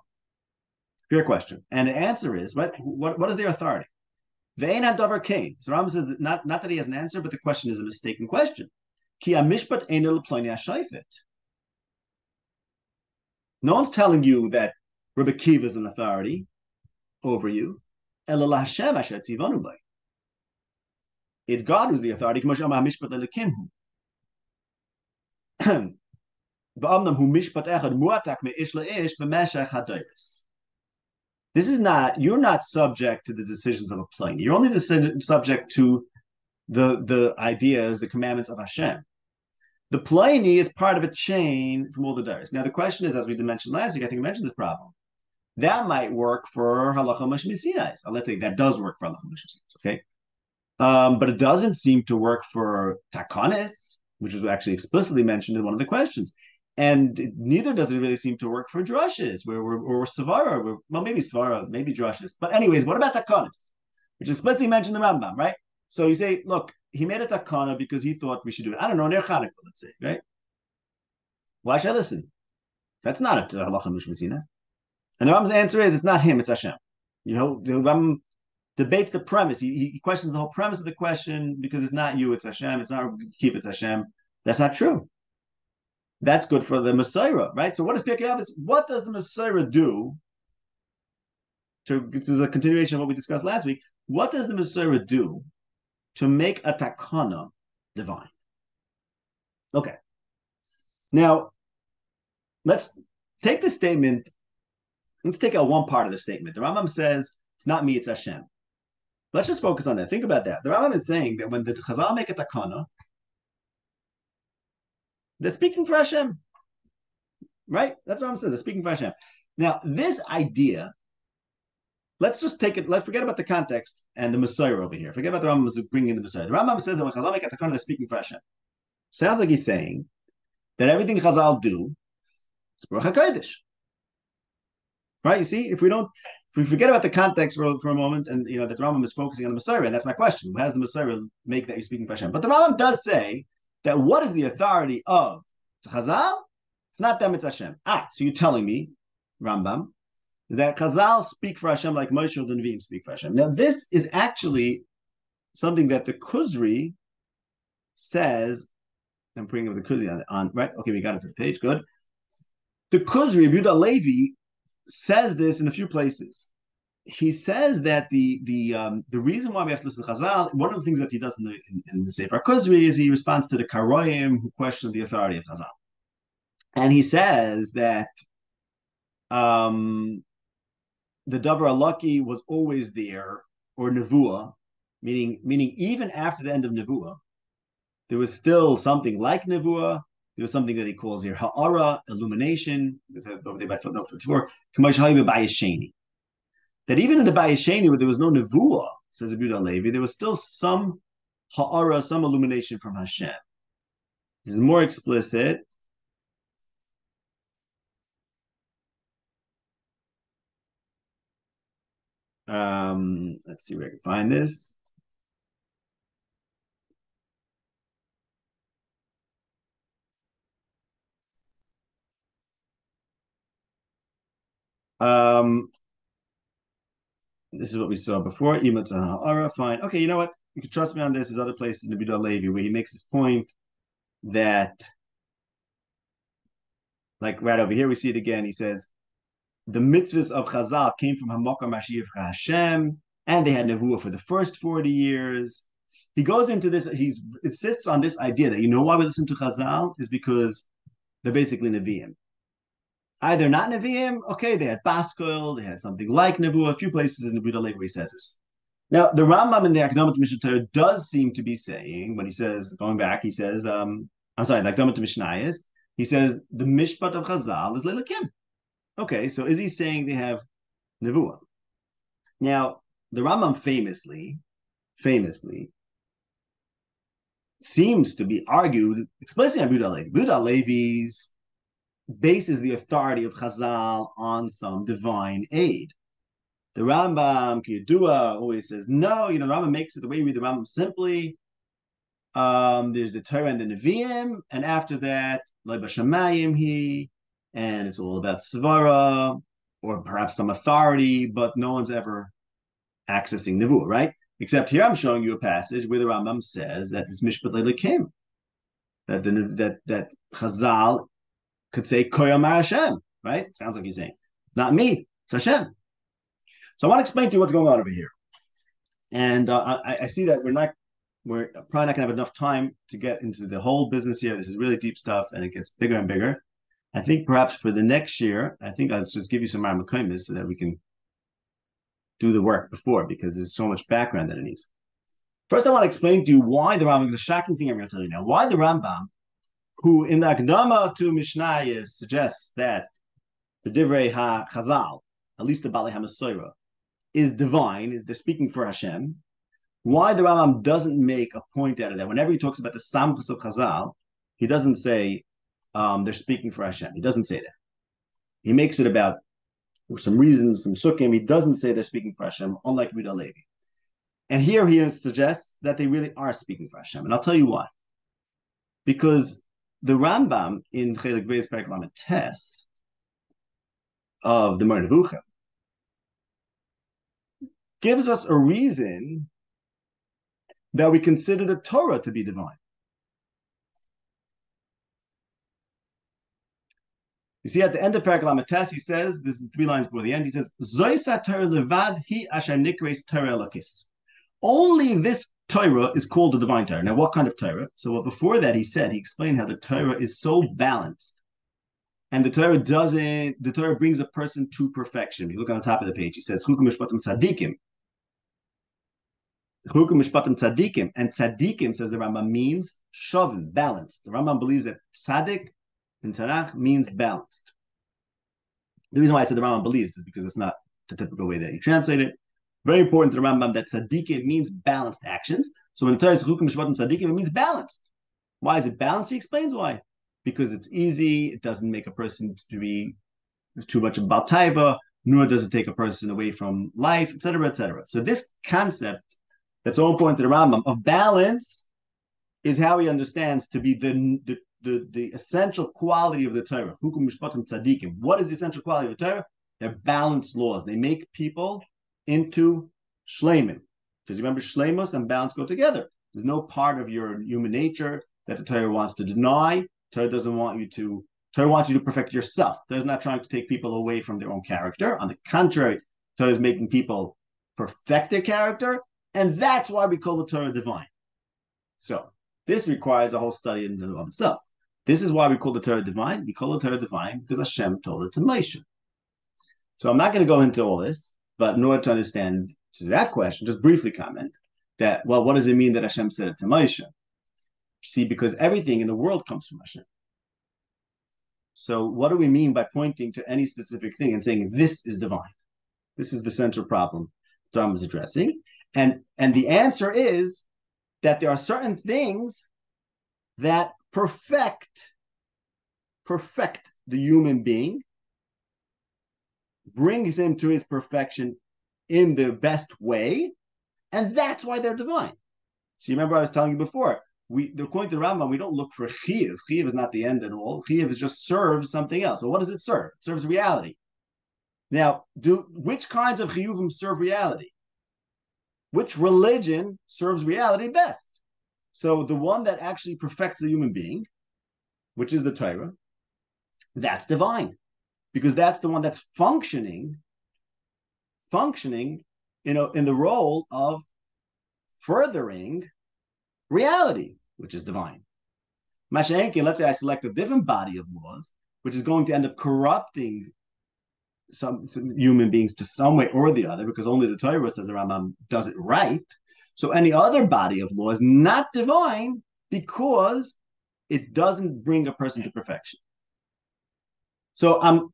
Fair question. And the answer is, what is their authority? Ve'ein hadavar kain. So Rambam says that not that he has an answer, but the question is a mistaken question. Ki mishpat einel ploni hashayfet. No one's telling you that Rabbi Kiva is an authority over you. Elul Hashem asher tzivanu by. It's God who's the authority. Mishpat elekimhu. V'amnam hu mishpat echad muatak me'ish le'ish b'meshach hadoros. This is not, you're not subject to the decisions of a Pliny. You're only subject to the ideas, the commandments of Hashem. The Pliny is part of a chain from all the Dairis. Now, the question is, as we mentioned last week, I think we mentioned this problem. That might work for Halacha Mashmisinais. Let's say that does work for Halacha Mashmisinais, okay? But it doesn't seem to work for Takonis, which is actually explicitly mentioned in one of the questions. And neither does it really seem to work for drushes, or Savara, well, maybe Savara, maybe drushes. But anyways, what about Takonis, which is explicitly mentioned in the Rambam, right? So you say, look, he made a takana because he thought we should do it. I don't know, Ner Chanukah, let's say, right? Why should I listen? That's not a halacha mishmazina. And the Rambam's answer is, it's not him, it's Hashem. You know, the Rambam debates the premise. He questions the whole premise of the question because it's not you, it's Hashem. It's not keep, it's Hashem. That's not true. That's good for the Messiah, right? So what does Pirkei Avos? What does the Messiah do? This is a continuation of what we discussed last week. What does the Messiah do to make a takana divine? Okay. Now, let's take the statement. Let's take out one part of the statement. The Rambam says, it's not me, it's Hashem. Let's just focus on that. Think about that. The Rambam is saying that when the Chazal make a takana, they're speaking for Hashem. Right? That's what Rambam says. They're speaking for Hashem. Now, this idea, let's just take it, let's forget about the context and the Messiah over here. Forget about the Rambam bringing in the Messiah. The Rambam says that when Chazal make a takana, they're speaking for Hashem. Sounds like he's saying that everything Chazal do is Baruch HaKodesh. Right? You see, if we forget about the context for a moment, and you know that the Rambam is focusing on the Messiah, and that's my question: how does the Messiah make that you're speaking for Hashem? But the Rambam does say that what is the authority of Chazal? It's not them; it's Hashem. So you're telling me, Rambam, that Chazal speak for Hashem like Moshe and the Nevi'im speak for Hashem. Now, this is actually something that the Kuzari says. I'm bringing up the Kuzari on right. Okay, we got it to the page. Good. The Kuzari of Yehuda Levi says this in a few places. He says that the reason why we have to listen to Chazal, one of the things that he does in the Sefer Kuzari is he responds to the Karoyim who question the authority of Chazal. And he says that the Davar Alaki was always there, or Nevuah, meaning even after the end of Nevuah, there was still something like Nevuah. There was something that he calls here ha'ara, illumination, over there by footnote 54, that even in the Bayesheni, where there was no nevuah, says Yehuda Levi, there was still some ha'ara, some illumination from Hashem. This is more explicit. Let's see where I can find this. This is what we saw before. Fine. Okay, you know what? You can trust me on this. There's other places in Yehuda Levi where he makes his point that, like right over here, we see it again. He says, the mitzvahs of Chazal came from Hamakar Mashiach Hashem, and they had Nevuah for the first 40 years. He goes into this, he insists on this idea that, you know why we listen to Chazal? Is because they're basically Nevi'im. Either not Nevi'im, okay, they had Baskol, they had something like Nevuah, a few places in the Yehuda Levi where he says this. Now, the Rambam in the Akdamat Mishnah Torah does seem to be saying, when he says, going back, he says, the Akdamat Mishnayos, he says, the Mishpat of Chazal is Leilakim. Okay, so is he saying they have Nevuah? Now, the Rambam famously seems to be argued explicitly on Yehuda Levi. Yehuda Levi's bases the authority of Chazal on some divine aid. The Rambam, Kiyadua, always says, no, the Rambam makes it the way you read the Rambam simply. There's the Torah and the Nevi'im, and after that, Leiba Shamayim he, and it's all about Svara, or perhaps some authority, but no one's ever accessing Nevuah, right? Except here I'm showing you a passage where the Rambam says that it's Mishpat Leilakim, that Chazal could say Koyam Hashem, right? Sounds like he's saying, not me, it's Hashem. So I want to explain to you what's going on over here. And I see that we're probably not going to have enough time to get into the whole business here. This is really deep stuff, and it gets bigger and bigger. I think perhaps for the next year, I think I'll just give you some Marmakoimis so that we can do the work before, because there's so much background that it needs. First, I want to explain to you why the Rambam, the shocking thing I'm going to tell you now, why the Rambam who in the Akdama to Mishnayos suggests that the Divrei HaChazal, at least the Bali HaMasorah, is divine, is they're speaking for Hashem. Why the Rambam doesn't make a point out of that? Whenever he talks about the Samchus of Chazal, he doesn't say they're speaking for Hashem. He doesn't say that. He makes it about for some reasons, some sukkim. He doesn't say they're speaking for Hashem, unlike Rida Levi. And here he suggests that they really are speaking for Hashem. And I'll tell you why. Because the Rambam in Chelik Beis Perek Lamed Tes of the Moreh Nevuchim gives us a reason that we consider the Torah to be divine. You see, at the end of Perek Lamed Tes, he says, this is 3 lines before the end, he says, Zoisa Torah levad hi asher nikres Torah Elokis. Only this Torah is called the divine Torah. Now, what kind of Torah? So before that, he explained how the Torah is so balanced. And the Torah brings a person to perfection. If you look on the top of the page, he says, Chukim Mishpatim Tzadikim. Chukim Mishpatim Tzadikim. And Tzadikim, says the Rambam, means shovin, balanced. The Rambam believes that Tzadik in Tanakh means balanced. The reason why I said the Rambam believes is because it's not the typical way that you translate it. Very important to the Rambam that tzaddikim means balanced actions. So when the Torah is chukim mishpatim tzaddikim, it means balanced. Why is it balanced? He explains why. Because it's easy, it doesn't make a person to be too much about taiva, nor does it take a person away from life, etc., etc. So this concept that's so important to the Rambam of balance is how he understands to be the essential quality of the Torah. Chukim mishpatim tzaddikim. What is the essential quality of the Torah? They're balanced laws. They make people into shleimim. Because remember, shleimus and balance go together. There's no part of your human nature that the Torah wants to deny. Torah doesn't want you to. Torah wants you to perfect yourself. Torah is not trying to take people away from their own character. On the contrary, Torah is making people perfect their character, and that's why we call the Torah divine. So this requires a whole study in of itself. This is why we call the Torah divine. We call the Torah divine because Hashem told it to Moshe. So I'm not going to go into all this, but in order to understand to that question, just briefly comment that, well, what does it mean that Hashem said it to Moshe? See, because everything in the world comes from Hashem. So what do we mean by pointing to any specific thing and saying this is divine? This is the central problem Dharma is addressing. And the answer is that there are certain things that perfect the human being, brings him to his perfection in the best way, and that's why they're divine. So you remember I was telling you before, according to the Rambam, we don't look for chiyuv. Chiyuv is not the end at all. Chiyuv is just serves something else. So what does it serve? It serves reality. Now, which kinds of chiyuvim serve reality? Which religion serves reality best? So the one that actually perfects the human being, which is the Torah, that's divine. Because that's the one that's functioning, in the role of furthering reality, which is divine. Mashenki, let's say I select a different body of laws, which is going to end up corrupting some human beings to some way or the other, because only the Torah, says the Rambam, does it right. So any other body of law is not divine because it doesn't bring a person to perfection. So I'm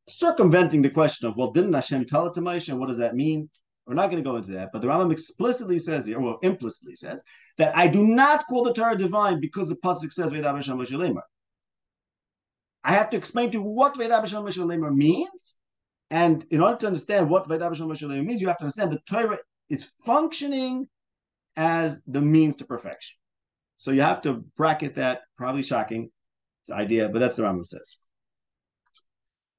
circumventing the question of, well, didn't Hashem tell it to Moshe, and what does that mean? We're not going to go into that, but the Rambam explicitly says here, well, implicitly says, that I do not call the Torah divine because the pasuk says, V'yidabur Hashem Moshe Lemar. I have to explain to you what V'yidabur Hashem Moshe Lemar means, and in order to understand what V'yidabur Hashem Moshe Lemar means, you have to understand the Torah is functioning as the means to perfection. So you have to bracket that, probably shocking, it's an idea, but that's what the Rambam says.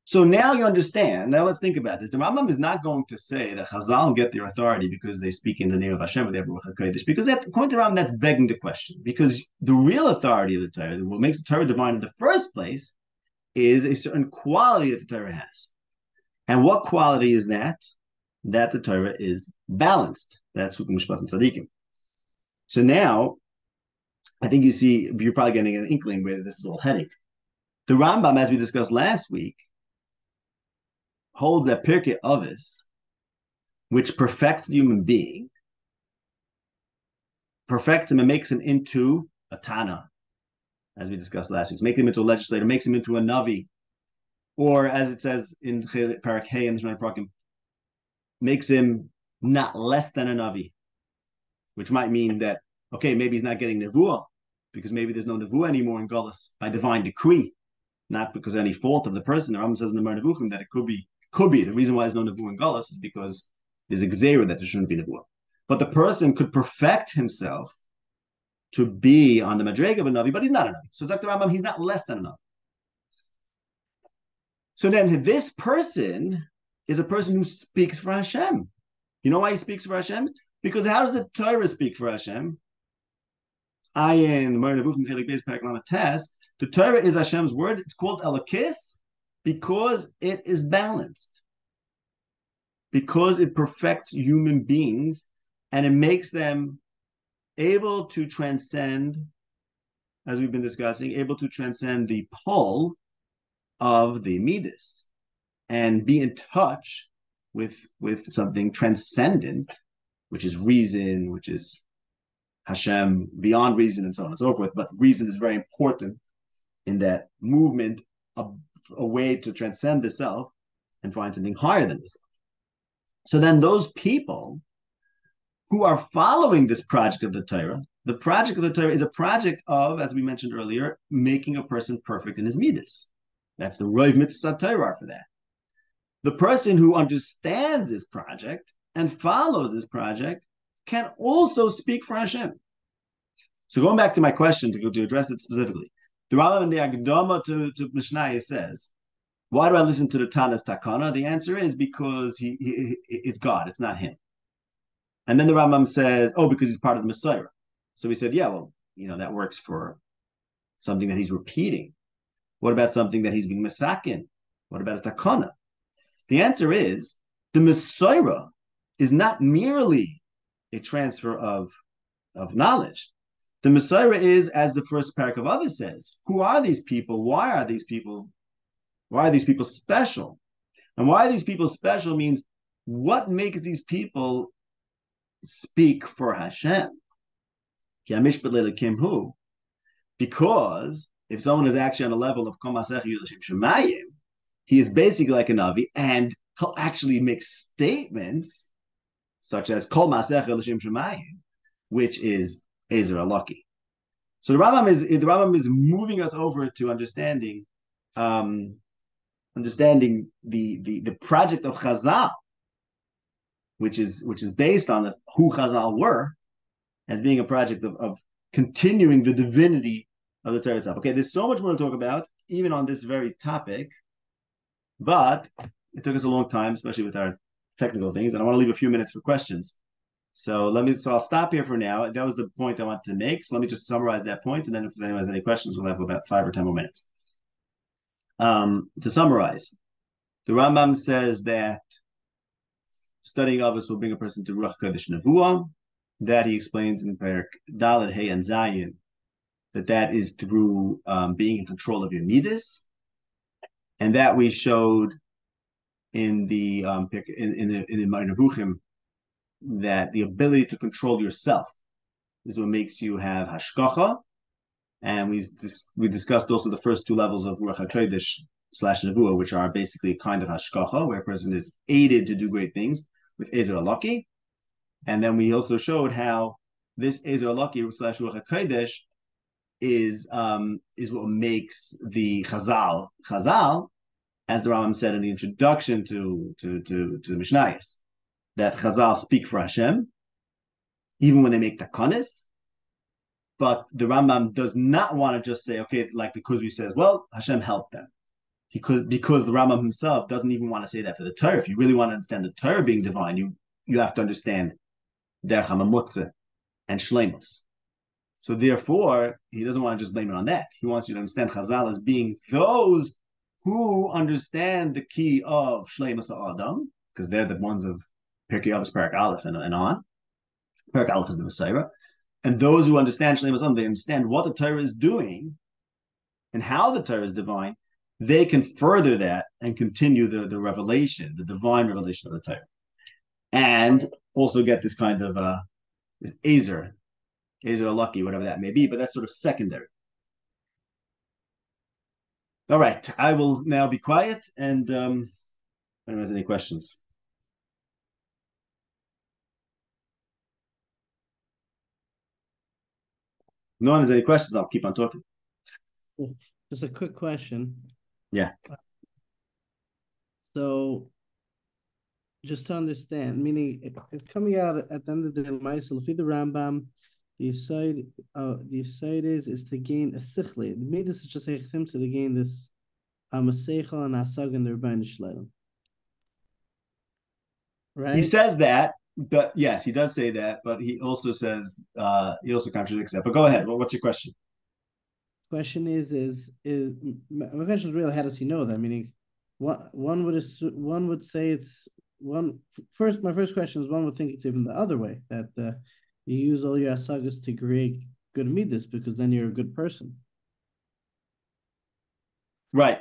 So now you understand. Now let's think about this. The Rambam is not going to say that Chazal get their authority because they speak in the name of Hashem with their Ruach HaKodesh, because according to the Rambam, that's begging the question. Because the real authority of the Torah, what makes the Torah divine in the first place, is a certain quality that the Torah has. And what quality is that? That the Torah is balanced. That's Chukim Mishpatim Tzadikim. So now, I think you're probably getting an inkling where this is all heading. The Rambam, as we discussed last week, holds that Pirkei Avos, which perfects the human being, perfects him and makes him into a Tana, as we discussed last week. Make him into a legislator, makes him into a navi, or as it says in Perakim and the Shemona Perakim, makes him not less than a navi, which might mean that, okay, maybe he's not getting nevuah, because maybe there's no nevuah anymore in Gullus by divine decree, not because of any fault of the person. The Rambam says in the Mer Nevuchim that it could be. The reason why there's no nevuah in Gullus is because there's a gzeira that there shouldn't be nevuah. But the person could perfect himself to be on the madrega of a navi, but he's not a navi. So Dr. Rambam, he's not less than a navi. So then this person is a person who speaks for Hashem. You know why he speaks for Hashem? Because how does the Torah speak for Hashem? The Torah is Hashem's word. It's called Elokis because it is balanced, because it perfects human beings and it makes them able to transcend, as we've been discussing, able to transcend the pull of the midas and be in touch with something transcendent, which is reason, which is Hashem, beyond reason, and so on and so forth. But reason is very important in that movement, a way to transcend the self and find something higher than the self. So then those people who are following this project of the Torah, the project of the Torah is a project of, as we mentioned earlier, making a person perfect in his midas. That's the Roiv Mitzvah Torah for that. The person who understands this project and follows this project can also speak for Hashem. So going back to my question to address it specifically, the Rambam in the Agdama to Mishnah says, why do I listen to the Tanas Takana? The answer is because it's God, it's not him. And then the Rambam says, oh, because he's part of the Messiah. So we said, yeah, well, that works for something that he's repeating. What about something that he's being masakin? What about a takana? The answer is the Messiah is not merely a transfer of knowledge. The Messiah is, as the first parak of Avos says, who are these people? Why are these people? Why are these people special? And why are these people special means what makes these people speak for Hashem? Because if someone is actually on a level of Kol Masech Yudashim Shemayim, he is basically like a Navi, and he'll actually make statements such as Kol Masech Yudashim Shemayim, which is Ezer Alaki. So the Rambam is moving us over to understanding the project of Chazal, which is based on who Chazal were, as being a project of continuing the divinity of the Torah itself. Okay, there's so much more to talk about, even on this very topic, but it took us a long time, especially with our technical things, and I want to leave a few minutes for questions. So I'll stop here for now. That was the point I wanted to make. So let me just summarize that point, and then if anyone has any questions, we'll have about 5 or 10 more minutes. To summarize, the Rambam says that studying Avos will bring a person to Ruach Kodesh Nevuah. That he explains in Perak Dalet, Hey, and Zayin, that is through being in control of your midas, and that we showed in the Nevuchim that the ability to control yourself is what makes you have hashkacha, and we discussed also the first 2 levels of Ruach HaKodesh / Nevuah, which are basically a kind of hashkacha, where a person is aided to do great things with Ezer Alaki. And then we also showed how this Ezer Alaki / Ruach HaKodesh is what makes the Chazal, as the Rambam said in the introduction to Mishnayos, that Chazal speak for Hashem, even when they make takanis. But the Rambam does not want to just say, okay, like the Kuzari says, well, Hashem helped them. Because the Rambam himself doesn't even want to say that for the Torah. If you really want to understand the Torah being divine, you have to understand Derech HaMamutza and Shleimus. So therefore, he doesn't want to just blame it on that. He wants you to understand Chazal as being those who understand the key of Shleimus Adam, because they're the ones of Pirkei Avos, Perak Aleph, and on. Perak Aleph is the Messiah. And those who understand Shleimus Adam, they understand what the Torah is doing and how the Torah is divine. They can further that and continue the revelation, the divine revelation of the Torah. And also get this kind of this Ezer Alaki, whatever that may be, but that's sort of secondary. All right, I will now be quiet and if anyone has any questions. No one has any questions, I'll keep on talking. Just a quick question. Yeah. So just to understand, meaning it's coming out at the end of the Ma'aseh, the Rambam, the side is to gain a sichle. The midas is just a to gain this a seichel and asag in the Rebbeinu Shleilim. He Right? says that, but yes, he does say that, but he also says he also contradicts that. But go ahead. What's your question? Question is my question is really how does he know that? Meaning, what one would say it's one first. My first question is one would think it's even the other way that you use all your asagas to create good midas because then you're a good person. Right.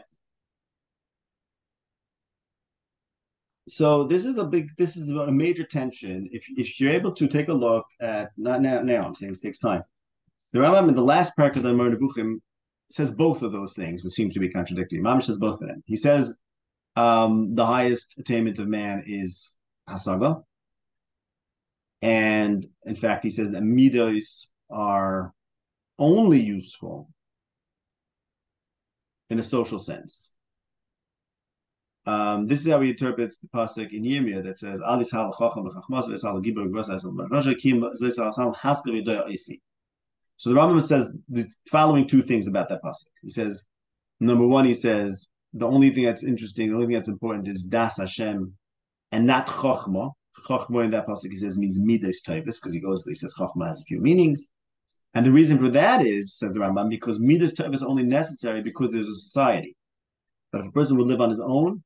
So this is a major tension. If you're able to take a look at not now, I'm saying this takes time. The Rambam in the last part of the Moreh Nevuchim says both of those things, which seems to be contradictory. Mamish says both of them. He says the highest attainment of man is hasaga, and in fact, he says that midos are only useful in a social sense. This is how he interprets the pasuk in Yirmiyah that says, "Alis hal chacham v'chachmas v'esal gibur v'esal b'rasha kim z'esal sam haskell v'doya oisi." So the Rambam says the following two things about that pasuk. He says, number one, he says the only thing that's interesting, the only thing that's important is das Hashem and not chachma. Chachma in that pasuk he says means midas typhus because he says chachma has a few meanings. And the reason for that is, says the Rambam, because midas typhus is only necessary because there's a society. But if a person would live on his own,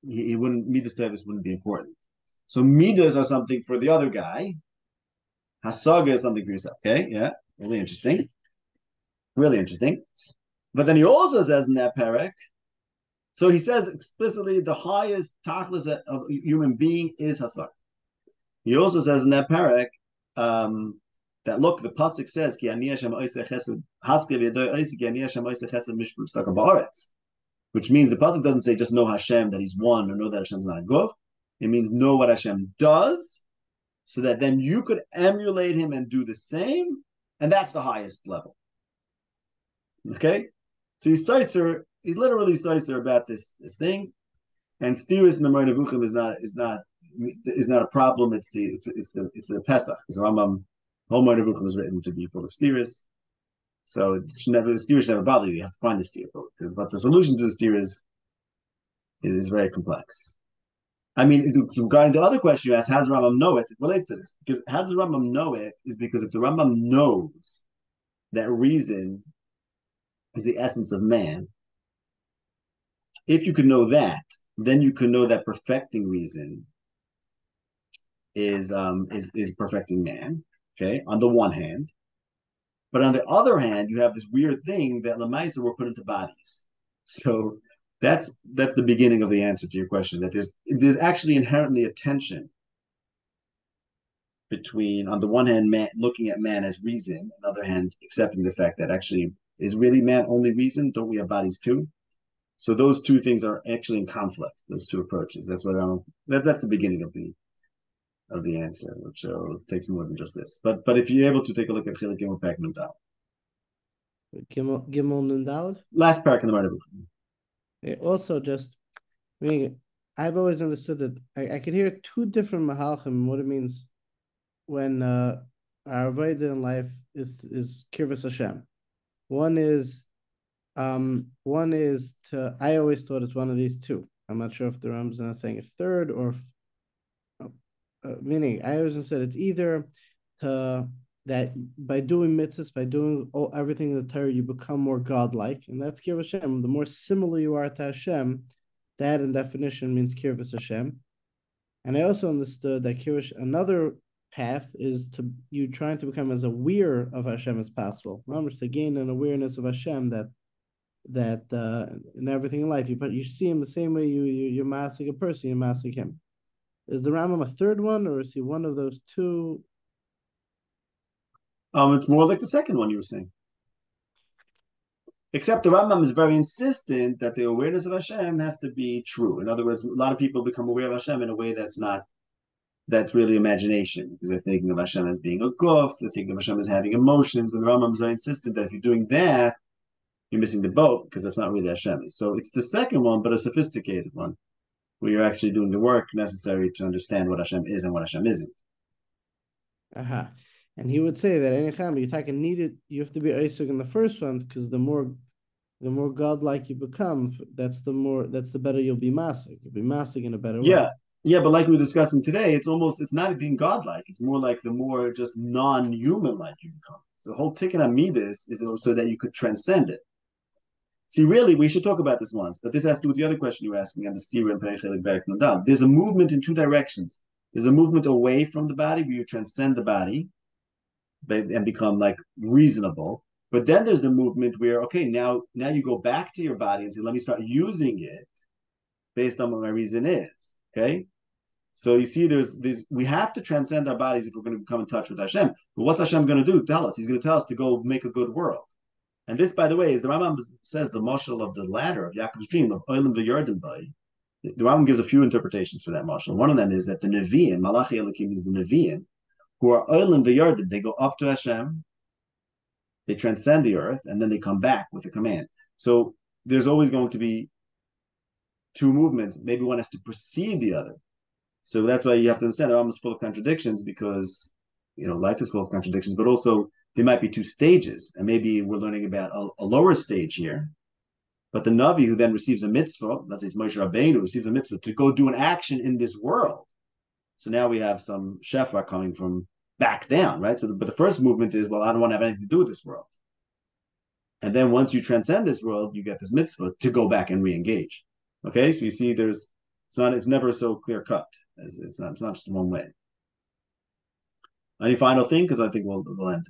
he wouldn't midas typhus wouldn't be important. So midas are something for the other guy. Hasaga is something for yourself. Okay, yeah, really interesting. Really interesting. But then he also says in that parak, so he says explicitly the highest tachlis of a human being is hasaga. He also says in that parak that look, the pasuk says ki ani Hashem oiseh chesed haske v'yadoi oiseh ki ani Hashem oiseh chesed mishpur tzedakah ba'aretz, which means the pasuk doesn't say just know Hashem that He's one or know that Hashem's not a guf. It means know what Hashem does, so that then you could emulate Him and do the same, and that's the highest level. Okay, so he's literally Seiser about this thing, and Steerus in the Moreh Nevuchim is not a problem. It's the Pesach. Because Rambam whole Moreh Nevuchim was written to be full of Steerus, so the Steerus should never bother you. You have to find the steer, but the solution to the steer is very complex. I mean, regarding the other question you asked, how does Rambam know it? It relates to this because how does Rambam know it? Is because if the Rambam knows that reason is the essence of man, if you can know that, then you can know that perfecting reason is perfecting man. Okay, on the one hand, but on the other hand, you have this weird thing that lemaisa were put into bodies. So that's the beginning of the answer to your question. That there's actually inherently a tension between, on the one hand, man looking at man as reason, on the other hand, accepting the fact that actually is really man only reason? Don't we have bodies too? So those two things are actually in conflict. Those two approaches. That's that's the beginning of the answer, which takes more than just this. But if you're able to take a look at Chilik Gimel Parak Nun Dal. Gimel Nun Dal. Last parak in the Moreh. Also, just I mean, I've always understood that I could hear two different mahalchim what it means when our avodah in life is kirvas Hashem. One is to I always thought it's one of these two. I'm not sure if the Rambam's not saying a third or if, meaning I always said it's either to that by doing mitzvahs, by doing everything in the Torah, you become more godlike, and that's kirvas Hashem. The more similar you are to Hashem, that in definition means kirvas Hashem. And I also understood that kirvas, another path is to you trying to become as aware of Hashem as possible. Remember, to gain an awareness of Hashem that in everything in life you see Him the same way you're massing a person, you're massing Him. Is the Rambam a third one, or is he one of those two? It's more like the second one you were saying. Except the Rambam is very insistent that the awareness of Hashem has to be true. In other words, a lot of people become aware of Hashem in a way that's really imagination, because they're thinking of Hashem as being a guf, they're thinking of Hashem as having emotions, and the Rambam is very insistent that if you're doing that, you're missing the boat, because that's not really Hashem. So it's the second one, but a sophisticated one, where you're actually doing the work necessary to understand what Hashem is and what Hashem isn't. Uh-huh. And he would say that anytime you take a needed, you have to be Isaac in the first one, because the more godlike you become, that's the better you'll be masik. You'll be masik in a better way. Yeah, yeah, but like we were discussing today, it's not being godlike. It's more like the more just non-human like you become. So the whole tikkun midas is so that you could transcend it. See, really, we should talk about this once, but this has to do with the other question you were asking on the stira and perichelik berik nodam. There's a movement in two directions. There's a movement away from the body where you transcend the body and become like reasonable. But then there's the movement where, okay, now you go back to your body and say, let me start using it based on what my reason is. Okay. So you see, we have to transcend our bodies if we're going to become in touch with Hashem. But what's Hashem going to do? Tell us. He's going to tell us to go make a good world. And this, by the way, is the Rambam says the mashal of the ladder of Yaakov's dream of Olam v'Yarden Bay. The Rambam gives a few interpretations for that mashal. One of them is that the Nevi'im, Malachi Elokim is the Nevi'im, who are Olam v'Yarden. They go up to Hashem, they transcend the earth, and then they come back with a command. So there's always going to be two movements. Maybe one has to precede the other. So that's why you have to understand they're almost full of contradictions, because life is full of contradictions, but also there might be two stages, and maybe we're learning about a lower stage here. But the Navi who then receives a mitzvah, let's say it's Moshe Rabbeinu, who receives a mitzvah to go do an action in this world. So now we have some shefar coming from back down, right? But the first movement is, well, I don't want to have anything to do with this world. And then once you transcend this world, you get this mitzvah to go back and re-engage. Okay, so you see, it's never so clear cut. It's not just one way. Any final thing? Because I think we'll end.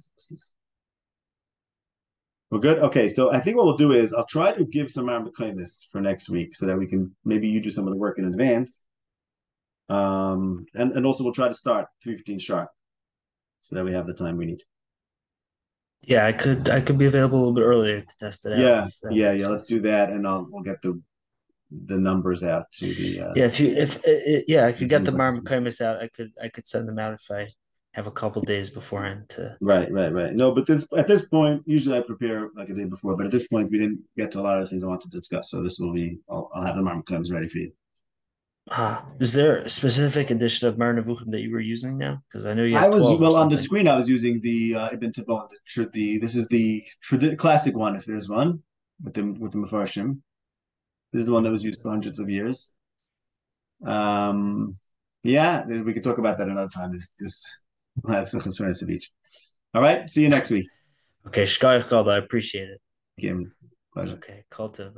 We're good? Okay, so I think what we'll do is I'll try to give some Armakaimis for next week so that we can, maybe you do some of the work in advance. And also we'll try to start 3:15 sharp so that we have the time we need. Yeah, I could be available a little bit earlier to test it out. Yeah. Let's do that, and we'll get the numbers out to the I could get the Marmakaimis out. I could send them out if I have a couple days beforehand to right. No, but at this point, usually I prepare like a day before, but at this point we didn't get to a lot of the things I want to discuss. So this will be I'll have the Marmakaimis ready for you. Is there a specific edition of Mar Nevuchim that you were using now? Because I know you have I was 12 well on the screen. I was using the Ibn Tibon. This is the classic one, if there's one, with the Mefarshim. This is the one that was used for hundreds of years. Yeah, we could talk about that another time. That's a concern of each. All right, see you next week. Okay, Shkayach Galda, I appreciate it. Again, pleasure. Okay, call to